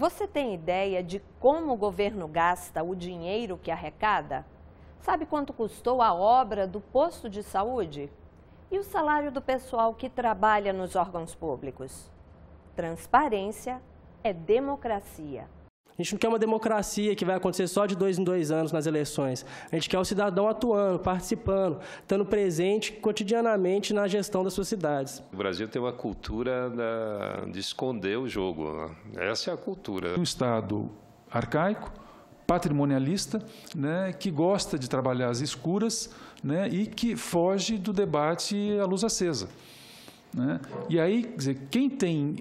Você tem ideia de como o governo gasta o dinheiro que arrecada? Sabe quanto custou a obra do posto de saúde? E o salário do pessoal que trabalha nos órgãos públicos? Transparência é democracia. A gente não quer uma democracia que vai acontecer só de 2 em 2 anos nas eleições. A gente quer o cidadão atuando, participando, estando presente cotidianamente na gestão das suas cidades. O Brasil tem uma cultura de esconder o jogo. Essa é a cultura. Um Estado arcaico, patrimonialista, né, que gosta de trabalhar às escuras, né, e que foge do debate à luz acesa. Né? E aí, quer dizer, quem tem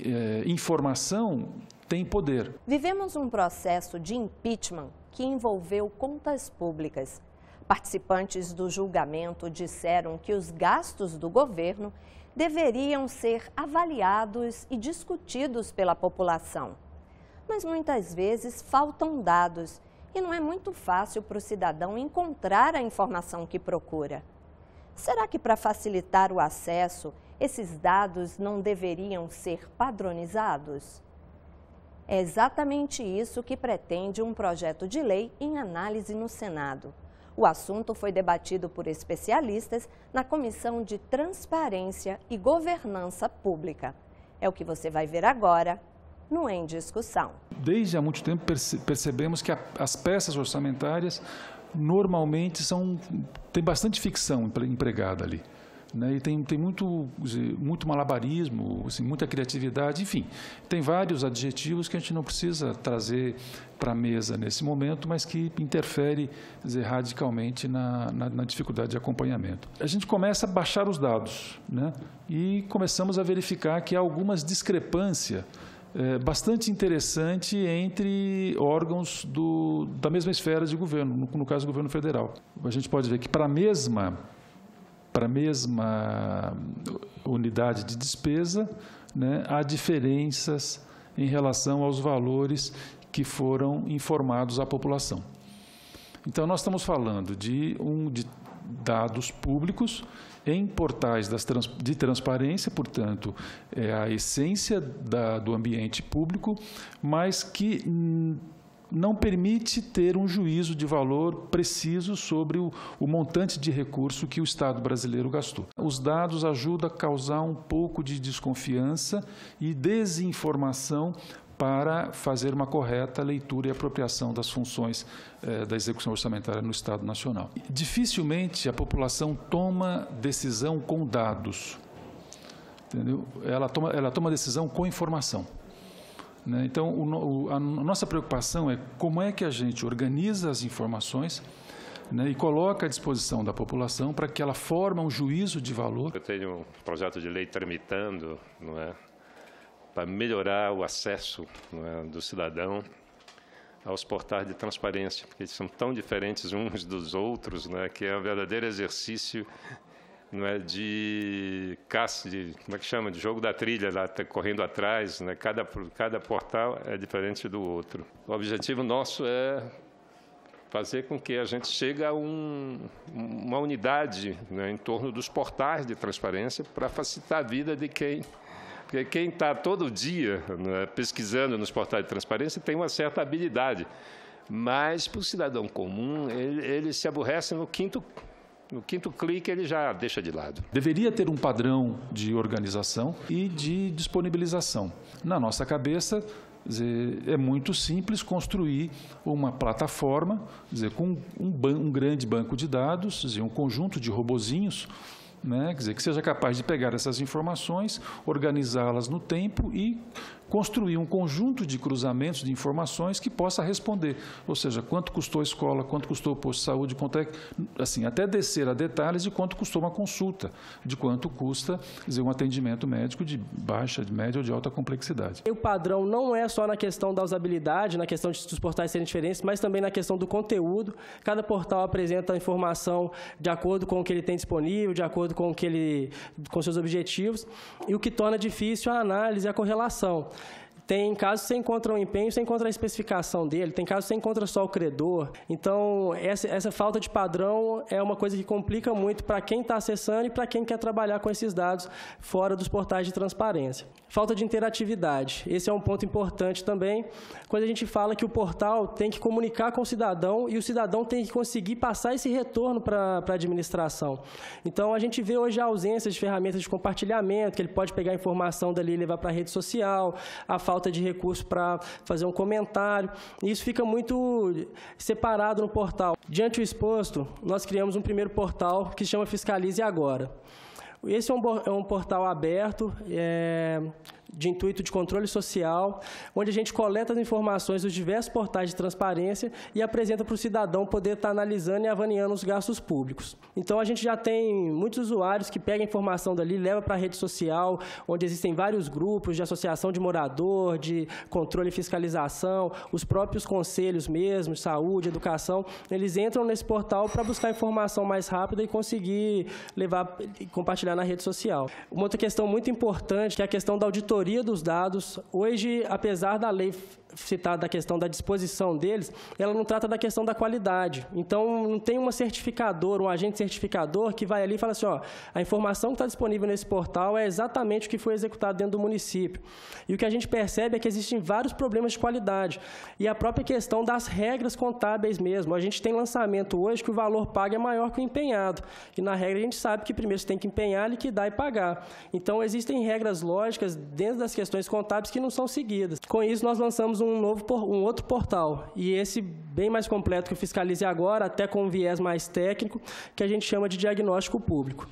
informação tem poder. Vivemos um processo de impeachment que envolveu contas públicas. Participantes do julgamento disseram que os gastos do governo deveriam ser avaliados e discutidos pela população. Mas muitas vezes faltam dados e não é muito fácil para o cidadão encontrar a informação que procura. Será que para facilitar o acesso, esses dados não deveriam ser padronizados? É exatamente isso que pretende um projeto de lei em análise no Senado. O assunto foi debatido por especialistas na Comissão de Transparência e Governança Pública. É o que você vai ver agora no Em Discussão. Desde há muito tempo percebemos que as peças orçamentárias normalmente tem bastante ficção empregada ali. Né? E tem muito malabarismo, assim, muita criatividade, enfim, tem vários adjetivos que a gente não precisa trazer para a mesa nesse momento, mas que interfere, radicalmente na dificuldade de acompanhamento. A gente começa a baixar os dados, né? E começamos a verificar que há algumas discrepâncias bastante interessante entre órgãos da mesma esfera de governo, no caso do governo federal. A gente pode ver que para a mesma unidade de despesa, né, há diferenças em relação aos valores que foram informados à população. Então, nós estamos falando de dados públicos em portais de transparência, portanto, é a essência do ambiente público, mas que não permite ter um juízo de valor preciso sobre o montante de recurso que o Estado brasileiro gastou. Os dados ajudam a causar um pouco de desconfiança e desinformação para fazer uma correta leitura e apropriação das funções da execução orçamentária no Estado Nacional. Dificilmente a população toma decisão com dados, entendeu? Ela toma decisão com informação. Então, a nossa preocupação é como é que a gente organiza as informações, né, e coloca à disposição da população para que ela forme um juízo de valor. Eu tenho um projeto de lei tramitando, não é, para melhorar o acesso, não é, do cidadão aos portais de transparência, porque eles são tão diferentes uns dos outros, né, que é um verdadeiro exercício, não é, de caça, como é que chama, de jogo da trilha, lá tá correndo atrás, né? Cada portal é diferente do outro. O objetivo nosso é fazer com que a gente chegue a uma unidade, né, em torno dos portais de transparência para facilitar a vida de porque quem está todo dia, né, pesquisando nos portais de transparência tem uma certa habilidade, mas para o cidadão comum ele se aborrece no quinto clique, ele já deixa de lado. Deveria ter um padrão de organização e de disponibilização. Na nossa cabeça, é muito simples construir uma plataforma, com um grande banco de dados, um conjunto de robozinhos, né, que seja capaz de pegar essas informações, organizá-las no tempo e construir um conjunto de cruzamentos de informações que possa responder, ou seja, quanto custou a escola, quanto custou o posto de saúde, quanto assim, até descer a detalhes de quanto custou uma consulta, de quanto custa, um atendimento médico de baixa, de média ou de alta complexidade. O padrão não é só na questão da usabilidade, na questão dos portais serem diferentes, mas também na questão do conteúdo. Cada portal apresenta a informação de acordo com o que ele tem disponível, de acordo com seus objetivos, e o que torna difícil a análise e a correlação. Tem casos que você encontra um empenho, você encontra a especificação dele, tem casos que você encontra só o credor. Então, essa falta de padrão é uma coisa que complica muito para quem está acessando e para quem quer trabalhar com esses dados fora dos portais de transparência. Falta de interatividade. Esse é um ponto importante também, quando a gente fala que o portal tem que comunicar com o cidadão e o cidadão tem que conseguir passar esse retorno para a administração. Então, a gente vê hoje a ausência de ferramentas de compartilhamento, que ele pode pegar a informação dali e levar para a rede social, a falta de recurso para fazer um comentário, e isso fica muito separado no portal. Diante do exposto, nós criamos um primeiro portal que se chama Fiscalize Agora. Esse é um portal aberto, de intuito de controle social, onde a gente coleta as informações dos diversos portais de transparência e apresenta para o cidadão poder estar analisando e avaliando os gastos públicos. Então, a gente já tem muitos usuários que pegam a informação dali, levam para a rede social, onde existem vários grupos de associação de morador, de controle e fiscalização, os próprios conselhos mesmo, de saúde, educação, eles entram nesse portal para buscar informação mais rápida e conseguir levar e compartilhar na rede social. Uma outra questão muito importante, que é a questão da auditoria dos dados. Hoje, apesar da lei citar da questão da disposição deles, ela não trata da questão da qualidade. Então, não tem uma certificadora, um agente certificador que vai ali e fala assim, ó, a informação que está disponível nesse portal é exatamente o que foi executado dentro do município. E o que a gente percebe é que existem vários problemas de qualidade. E a própria questão das regras contábeis mesmo. A gente tem lançamento hoje que o valor pago é maior que o empenhado. E, na regra, a gente sabe que primeiro você tem que empenhar, liquidar e pagar. Então, existem regras lógicas dentro das questões contábeis que não são seguidas. Com isso, nós lançamos um outro portal, e esse bem mais completo que o Fiscalize Agora, até com um viés mais técnico, que a gente chama de diagnóstico público.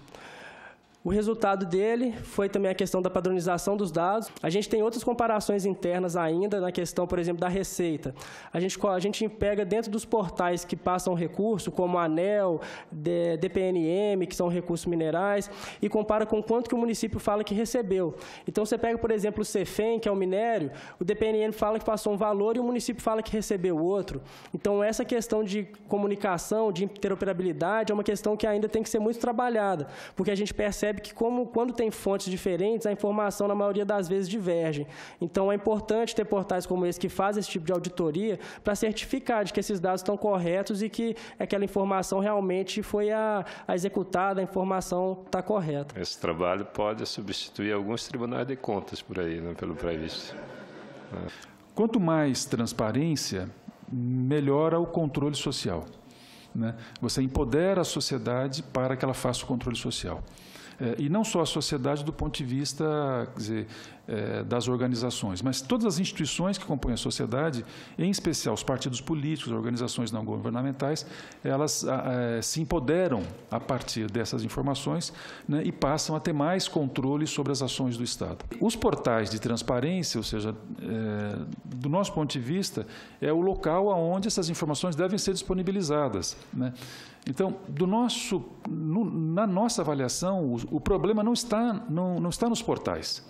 O resultado dele foi também a questão da padronização dos dados. A gente tem outras comparações internas ainda na questão, por exemplo, da receita. A gente pega dentro dos portais que passam recurso, como a ANEEL, DPNM, que são recursos minerais, e compara com quanto que o município fala que recebeu. Então, você pega, por exemplo, o CEFEM, que é o minério, o DPNM fala que passou um valor e o município fala que recebeu outro. Então, essa questão de comunicação, de interoperabilidade, é uma questão que ainda tem que ser muito trabalhada, porque a gente percebe que quando tem fontes diferentes, a informação, na maioria das vezes, diverge. Então, é importante ter portais como esse que fazem esse tipo de auditoria para certificar de que esses dados estão corretos e que aquela informação realmente foi executada, a informação está correta. Esse trabalho pode substituir alguns tribunais de contas por aí, né, pelo previsto. Quanto mais transparência, melhora o controle social, né? Você empodera a sociedade para que ela faça o controle social. E não só a sociedade do ponto de vista, quer dizer, das organizações, mas todas as instituições que compõem a sociedade, em especial os partidos políticos, as organizações não governamentais, elas se empoderam a partir dessas informações, né, e passam a ter mais controle sobre as ações do Estado. Os portais de transparência, ou seja, do nosso ponto de vista, é o local onde essas informações devem ser disponibilizadas, né? Então, na nossa avaliação, o problema não está nos portais.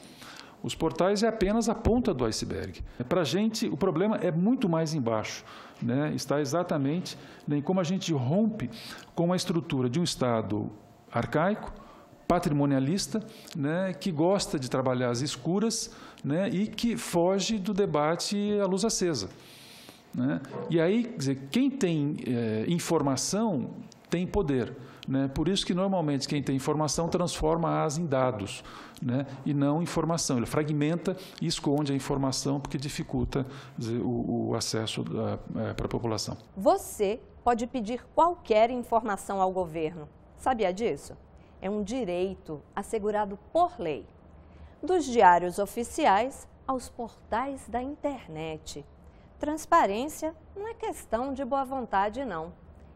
Os portais é apenas a ponta do iceberg. Para a gente, o problema é muito mais embaixo, né? Está exatamente em como a gente rompe com a estrutura de um Estado arcaico, patrimonialista, né, que gosta de trabalhar às escuras, né, e que foge do debate à luz acesa, né? E aí, quer dizer, quem tem informação tem poder, né? Por isso que, normalmente, quem tem informação transforma-as em dados, né, e não informação. Ele fragmenta e esconde a informação porque dificulta, dizer, o acesso para a população. Você pode pedir qualquer informação ao governo. Sabia disso? É um direito assegurado por lei. Dos diários oficiais aos portais da internet. Transparência não é questão de boa vontade, não.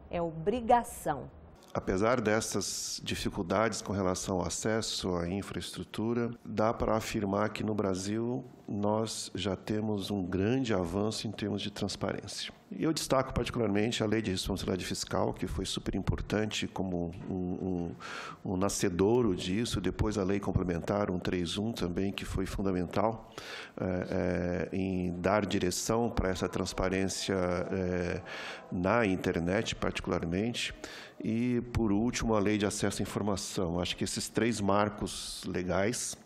É obrigação. Apesar dessas dificuldades com relação ao acesso à infraestrutura, dá para afirmar que no Brasil nós já temos um grande avanço em termos de transparência. E eu destaco particularmente a Lei de Responsabilidade Fiscal, que foi super importante como um nascedouro disso. Depois a Lei Complementar 131 também, que foi fundamental em dar direção para essa transparência na internet, particularmente. E, por último, a Lei de Acesso à Informação. Acho que esses três marcos legais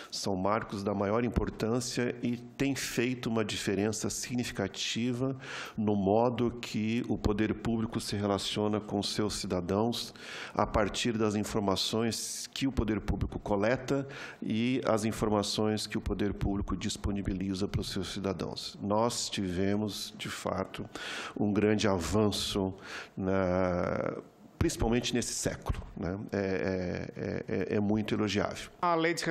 São marcos da maior importância e têm feito uma diferença significativa no modo que o poder público se relaciona com seus cidadãos a partir das informações que o poder público coleta e as informações que o poder público disponibiliza para os seus cidadãos. Nós tivemos, de fato, um grande avanço principalmente nesse século, né? É muito elogiável. A Lei de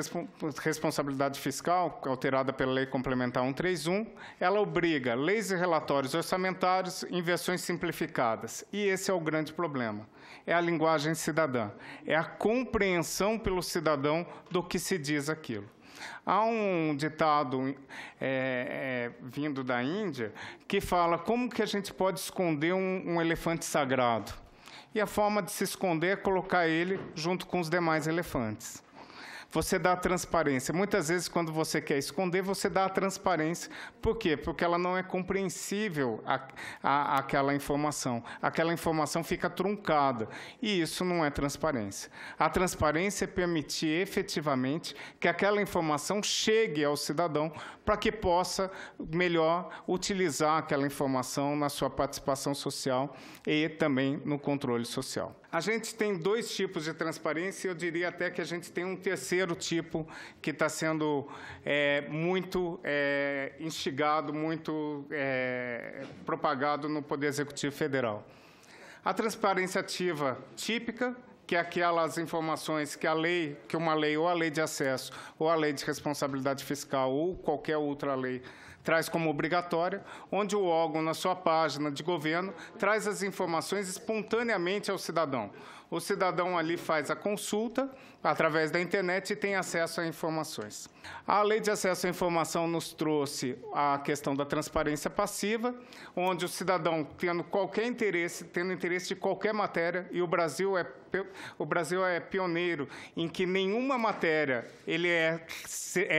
Responsabilidade Fiscal, alterada pela Lei Complementar 131, ela obriga leis e relatórios orçamentários em versões simplificadas. E esse é o grande problema. É a linguagem cidadã. É a compreensão pelo cidadão do que se diz aquilo. Há um ditado vindo da Índia que fala como que a gente pode esconder um elefante sagrado. E a forma de se esconder é colocar ele junto com os demais elefantes. Você dá a transparência. Muitas vezes, quando você quer esconder, você dá a transparência. Por quê? Porque ela não é compreensível, aquela informação. Aquela informação fica truncada. E isso não é transparência. A transparência é permitir, efetivamente, que aquela informação chegue ao cidadão para que possa melhor utilizar aquela informação na sua participação social e também no controle social. A gente tem dois tipos de transparência, eu diria até que a gente tem um terceiro tipo que está sendo muito instigado, muito propagado no Poder Executivo Federal. A transparência ativa típica, que é aquelas informações que uma lei, ou a lei de acesso, ou a lei de responsabilidade fiscal, ou qualquer outra lei, traz como obrigatória, onde o órgão, na sua página de governo, traz as informações espontaneamente ao cidadão. O cidadão ali faz a consulta através da internet e tem acesso a informações. A Lei de Acesso à Informação nos trouxe a questão da transparência passiva, onde o cidadão, tendo interesse de qualquer matéria, e o Brasil é pioneiro em que nenhuma matéria ele é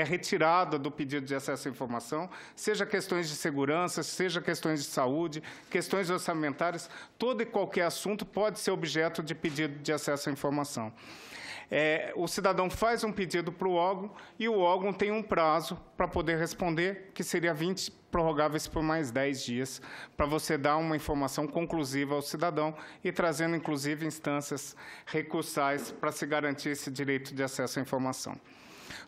retirada do pedido de acesso à informação, seja questões de segurança, seja questões de saúde, questões orçamentárias, todo e qualquer assunto pode ser objeto de pedido de acesso à informação. O cidadão faz um pedido para o órgão e o órgão tem um prazo para poder responder, que seria 20 prorrogáveis por mais 10 dias, para você dar uma informação conclusiva ao cidadão e trazendo, inclusive, instâncias recursais para se garantir esse direito de acesso à informação.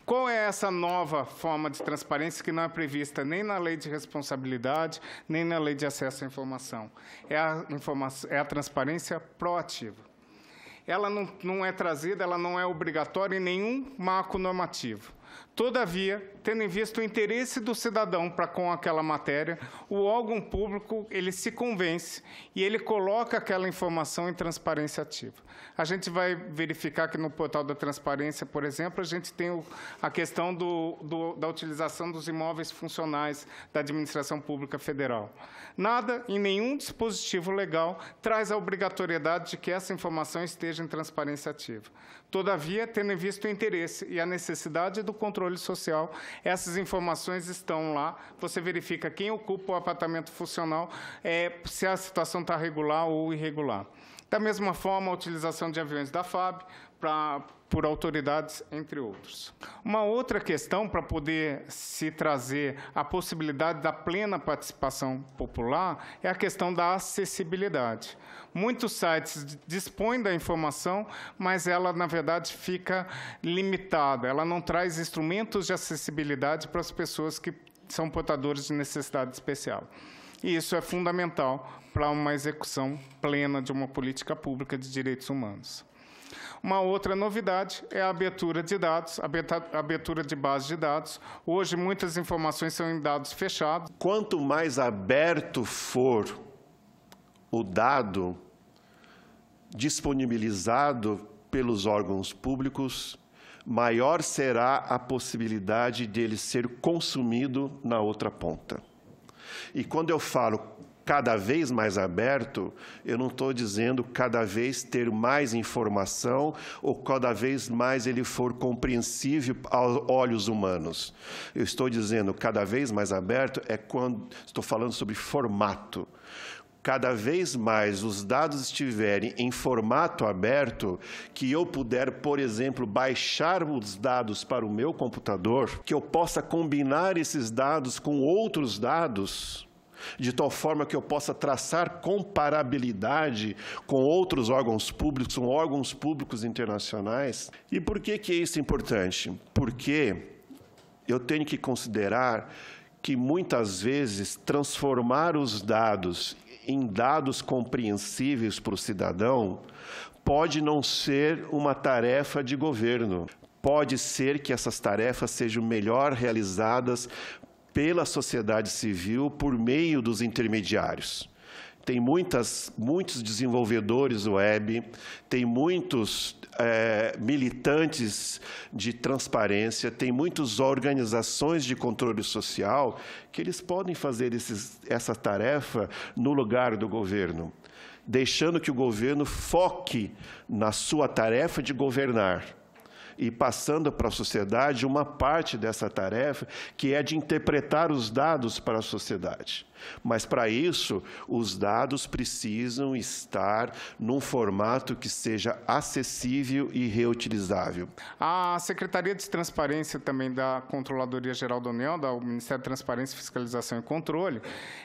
Qual é essa nova forma de transparência que não é prevista nem na Lei de Responsabilidade, nem na Lei de Acesso à Informação? É a transparência proativa. Ela não é trazida, ela não é obrigatória em nenhum marco normativo. Todavia, tendo em vista o interesse do cidadão para com aquela matéria, o órgão público ele se convence e ele coloca aquela informação em transparência ativa. A gente vai verificar que no portal da transparência, por exemplo, a gente tem a questão da utilização dos imóveis funcionais da Administração Pública Federal. Nada, em nenhum dispositivo legal, traz a obrigatoriedade de que essa informação esteja em transparência ativa. Todavia, tendo em vista o interesse e a necessidade do controle social, essas informações estão lá. Você verifica quem ocupa o apartamento funcional, se a situação está regular ou irregular. Da mesma forma, a utilização de aviões da FAB por autoridades, entre outros. Uma outra questão para poder se trazer a possibilidade da plena participação popular é a questão da acessibilidade. Muitos sites dispõem da informação, mas ela, na verdade, fica limitada. Ela não traz instrumentos de acessibilidade para as pessoas que são portadores de necessidade especial. E isso é fundamental para uma execução plena de uma política pública de direitos humanos. Uma outra novidade é a abertura de dados, a abertura de bases de dados. Hoje, muitas informações são em dados fechados. Quanto mais aberto for o dado disponibilizado pelos órgãos públicos, maior será a possibilidade dele ser consumido na outra ponta. E quando eu falo cada vez mais aberto, eu não estou dizendo cada vez ter mais informação ou cada vez mais ele for compreensível aos olhos humanos. Eu estou dizendo cada vez mais aberto quando estou falando sobre formato. cada vez mais os dados estiverem em formato aberto, que eu puder, por exemplo, baixar os dados para o meu computador, que eu possa combinar esses dados com outros dados, de tal forma que eu possa traçar comparabilidade com outros órgãos públicos, com órgãos públicos internacionais. E por que que isso é importante? Porque eu tenho que considerar que, muitas vezes, transformar os dados em dados compreensíveis para o cidadão pode não ser uma tarefa de governo. Pode ser que essas tarefas sejam melhor realizadas pela sociedade civil por meio dos intermediários. Tem muitos desenvolvedores web, tem muitos militantes de transparência, tem muitas organizações de controle social que eles podem fazer essa tarefa no lugar do governo, deixando que o governo foque na sua tarefa de governar e passando para a sociedade uma parte dessa tarefa, que é de interpretar os dados para a sociedade. Mas, para isso, os dados precisam estar num formato que seja acessível e reutilizável. A Secretaria de Transparência também da Controladoria Geral da União, do Ministério da Transparência, Fiscalização e Controle,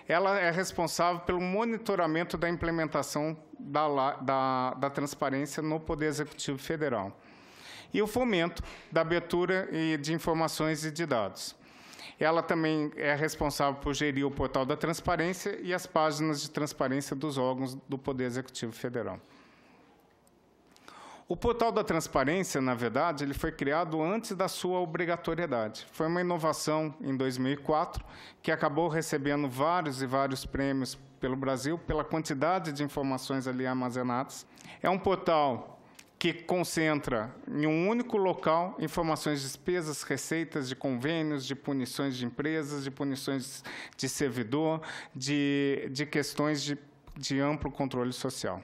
ela é responsável pelo monitoramento da implementação da transparência no Poder Executivo Federal e o fomento da abertura de informações e de dados. Ela também é responsável por gerir o portal da transparência e as páginas de transparência dos órgãos do Poder Executivo Federal. O portal da transparência, na verdade, ele foi criado antes da sua obrigatoriedade. Foi uma inovação em 2004, que acabou recebendo vários e vários prêmios pelo Brasil, pela quantidade de informações ali armazenadas. É um portal que concentra em um único local informações de despesas, receitas, de convênios, de punições de empresas, de punições de servidor, de questões de amplo controle social.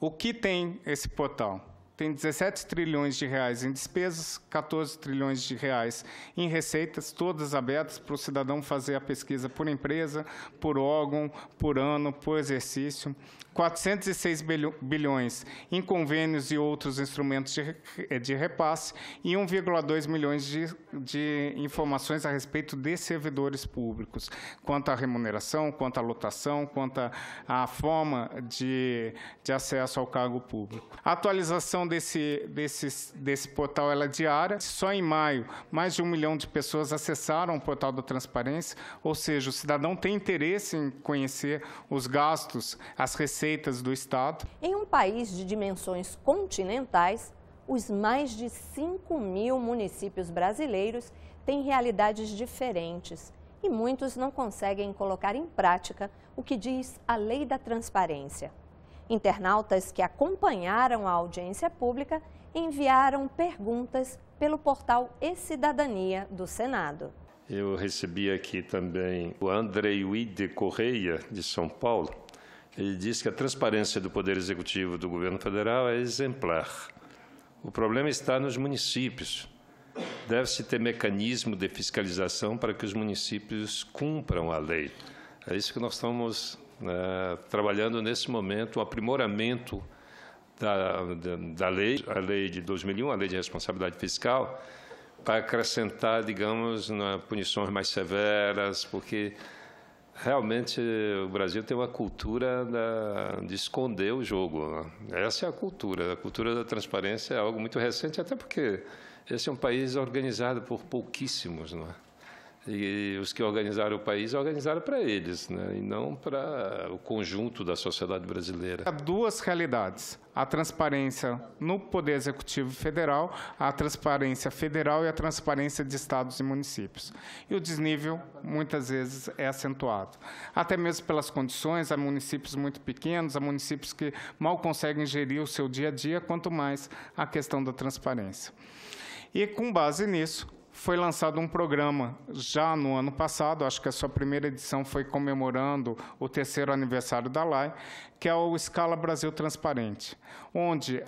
O que tem esse portal? Tem 17 trilhões de reais em despesas, 14 trilhões de reais em receitas, todas abertas para o cidadão fazer a pesquisa por empresa, por órgão, por ano, por exercício. 406 bilhões em convênios e outros instrumentos de repasse e 1,2 milhões de informações a respeito de servidores públicos, quanto à remuneração, quanto à lotação, quanto à forma de acesso ao cargo público. A atualização desse portal ela é diária. Só em maio, mais de 1 milhão de pessoas acessaram o portal da transparência, ou seja, o cidadão tem interesse em conhecer os gastos, as receitas do Estado. Em um país de dimensões continentais, os mais de 5.000 municípios brasileiros têm realidades diferentes e muitos não conseguem colocar em prática o que diz a Lei da Transparência. Internautas que acompanharam a audiência pública enviaram perguntas pelo portal E-Cidadania do Senado. Eu recebi aqui também o Andrei Uide Correia, de São Paulo. Ele diz que a transparência do Poder Executivo do Governo Federal é exemplar. O problema está nos municípios. Deve-se ter mecanismo de fiscalização para que os municípios cumpram a lei. É isso que nós estamos trabalhando nesse momento, o aprimoramento da lei, a lei de 2001, a lei de responsabilidade fiscal, para acrescentar, digamos, punições mais severas, porque realmente o Brasil tem uma cultura de esconder o jogo. Essa é a cultura da transparência é algo muito recente, até porque esse é um país organizado por pouquíssimos, não é? E os que organizaram o país organizaram para eles, né? E não para o conjunto da sociedade brasileira. Há duas realidades: a transparência no Poder Executivo Federal, a transparência federal e a transparência de estados e municípios. E o desnível, muitas vezes, é acentuado. Até mesmo pelas condições, há municípios muito pequenos, há municípios que mal conseguem gerir o seu dia a dia, quanto mais a questão da transparência. E, com base nisso, foi lançado um programa já no ano passado, acho que a sua primeira edição foi comemorando o 3º aniversário da LAI, que é o Escala Brasil Transparente, onde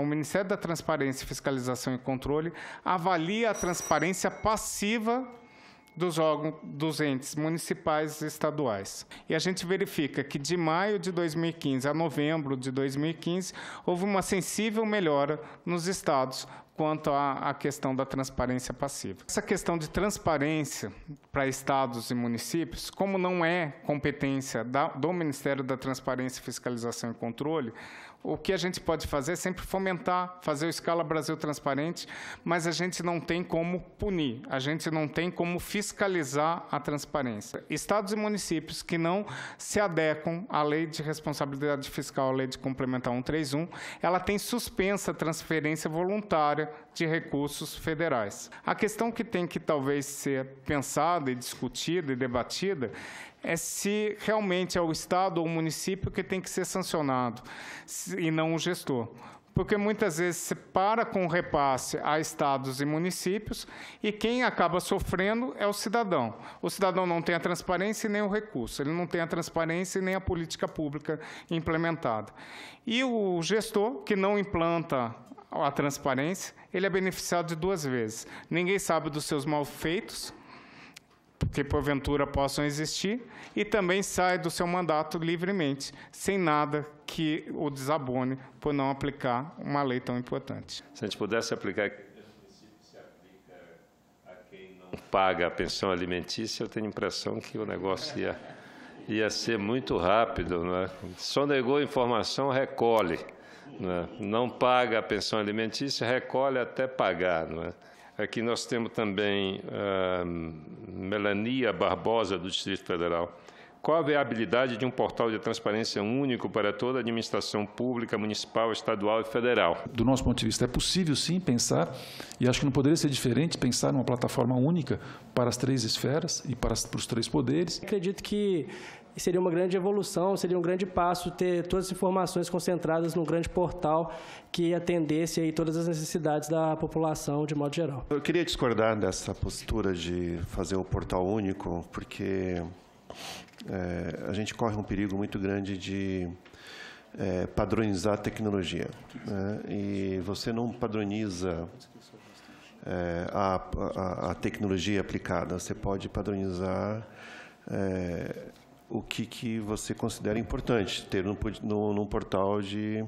o Ministério da Transparência, Fiscalização e Controle avalia a transparência passiva dos órgãos dos entes municipais e estaduais. E a gente verifica que de maio de 2015 a novembro de 2015 houve uma sensível melhora nos estados quanto à questão da transparência passiva. Essa questão de transparência para estados e municípios, como não é competência do Ministério da Transparência, Fiscalização e Controle, o que a gente pode fazer é sempre fomentar, fazer o Escala Brasil transparente, mas a gente não tem como punir, a gente não tem como fiscalizar a transparência. Estados e municípios que não se adequam à Lei de Responsabilidade Fiscal, a Lei de Complementar 131, ela tem suspensa a transferência voluntária de recursos federais. A questão que tem que talvez ser pensada e discutida e debatida é se realmente é o Estado ou o município que tem que ser sancionado e não o gestor. Porque muitas vezes se para com o repasse a estados e municípios e quem acaba sofrendo é o cidadão. O cidadão não tem a transparência e nem o recurso, ele não tem a transparência e nem a política pública implementada. E o gestor que não implanta a transparência, ele é beneficiado de duas vezes. Ninguém sabe dos seus malfeitos, que porventura possam existir, e também sai do seu mandato livremente, sem nada que o desabone por não aplicar uma lei tão importante. Se a gente pudesse aplicar, se aplica a quem não paga a pensão alimentícia, eu tenho a impressão que o negócio ia ser muito rápido, não é? Só negou informação, recolhe. Não é? Não paga a pensão alimentícia, recolhe até pagar, não é? Aqui nós temos também Melania Barbosa, do Distrito Federal. Qual a viabilidade de um portal de transparência único para toda a administração pública, municipal, estadual e federal? Do nosso ponto de vista, é possível, sim, pensar, e acho que não poderia ser diferente, pensar numa plataforma única para as três esferas e para os três poderes. Acredito que seria uma grande evolução, seria um grande passo ter todas as informações concentradas num grande portal que atendesse aí todas as necessidades da população de modo geral. Eu queria discordar dessa postura de fazer o portal único, porque a gente corre um perigo muito grande de padronizar a tecnologia, né? E você não padroniza a tecnologia aplicada, você pode padronizar o que você considera importante ter num portal de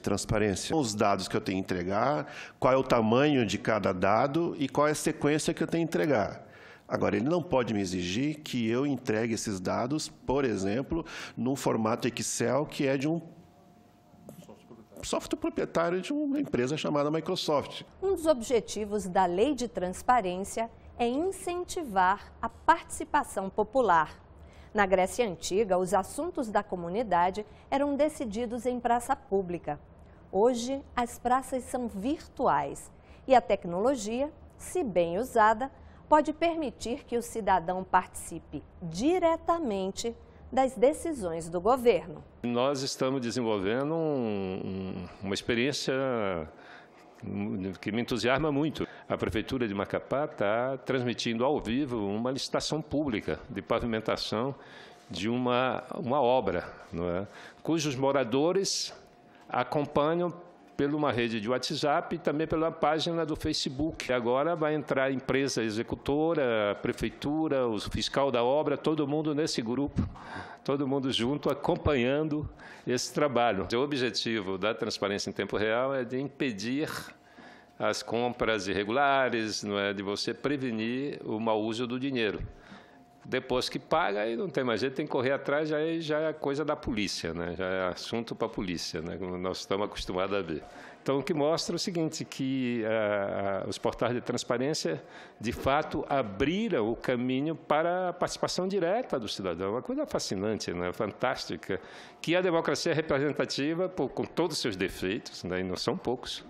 transparência. Os dados que eu tenho que entregar, qual é o tamanho de cada dado e qual é a sequência que eu tenho que entregar. Agora, ele não pode me exigir que eu entregue esses dados, por exemplo, num formato Excel que é de um software proprietário de uma empresa chamada Microsoft. Um dos objetivos da Lei de Transparência é incentivar a participação popular. Na Grécia Antiga, os assuntos da comunidade eram decididos em praça pública. Hoje, as praças são virtuais e a tecnologia, se bem usada, pode permitir que o cidadão participe diretamente das decisões do governo. Nós estamos desenvolvendo uma experiência que me entusiasma muito. A Prefeitura de Macapá está transmitindo ao vivo uma licitação pública de pavimentação de uma obra, não é? Cujos moradores acompanham pela uma rede de WhatsApp e também pela página do Facebook. Agora vai entrar a empresa executora, a prefeitura, o fiscal da obra, todo mundo nesse grupo, todo mundo junto, acompanhando esse trabalho. O objetivo da transparência em tempo real é de impedir as compras irregulares, não é? De você prevenir o mau uso do dinheiro. Depois que paga, aí não tem mais jeito, tem que correr atrás, já é coisa da polícia, né? Já é assunto para a polícia, né? Como nós estamos acostumados a ver. Então, o que mostra é o seguinte, que os portais de transparência, de fato, abriram o caminho para a participação direta do cidadão. Uma coisa fascinante, né? Fantástica, que a democracia representativa, com todos os seus defeitos, né? E não são poucos,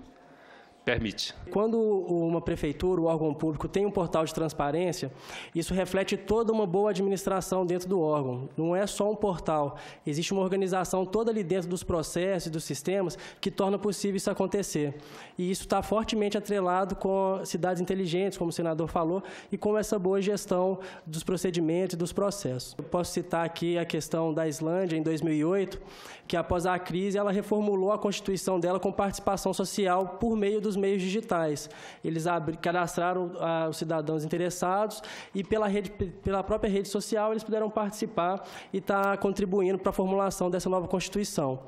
permite. Quando uma prefeitura, o órgão público, tem um portal de transparência, isso reflete toda uma boa administração dentro do órgão. Não é só um portal, existe uma organização toda ali dentro dos processos e dos sistemas que torna possível isso acontecer. E isso está fortemente atrelado com cidades inteligentes, como o senador falou, e com essa boa gestão dos procedimentos e dos processos. Eu posso citar aqui a questão da Islândia, em 2008, que após a crise ela reformulou a Constituição dela com participação social por meio dos dos meios digitais. Eles cadastraram os cidadãos interessados e pela própria rede social eles puderam participar e estar contribuindo para a formulação dessa nova Constituição.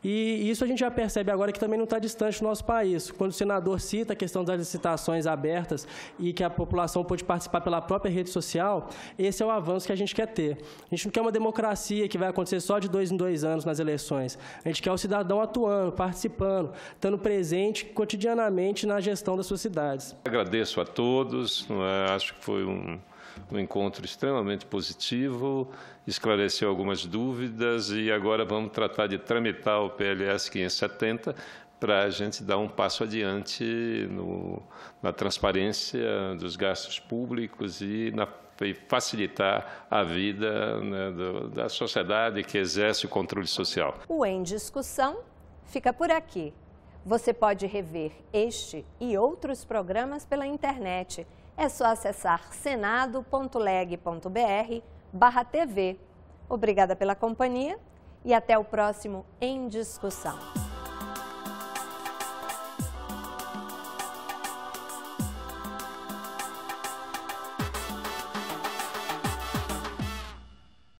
E isso a gente já percebe agora que também não está distante do nosso país. Quando o senador cita a questão das licitações abertas e que a população pode participar pela própria rede social, esse é o avanço que a gente quer ter. A gente não quer uma democracia que vai acontecer só de 2 em 2 anos nas eleições. A gente quer o cidadão atuando, participando, estando presente cotidianamente na gestão das suas cidades. Agradeço a todos, acho que foi um encontro extremamente positivo, esclareceu algumas dúvidas e agora vamos tratar de tramitar o PLS 570 para a gente dar um passo adiante na transparência dos gastos públicos e facilitar a vida, né, da sociedade que exerce o controle social. O Em Discussão fica por aqui. Você pode rever este e outros programas pela internet. É só acessar senado.leg.br/TV. Obrigada pela companhia e até o próximo Em Discussão.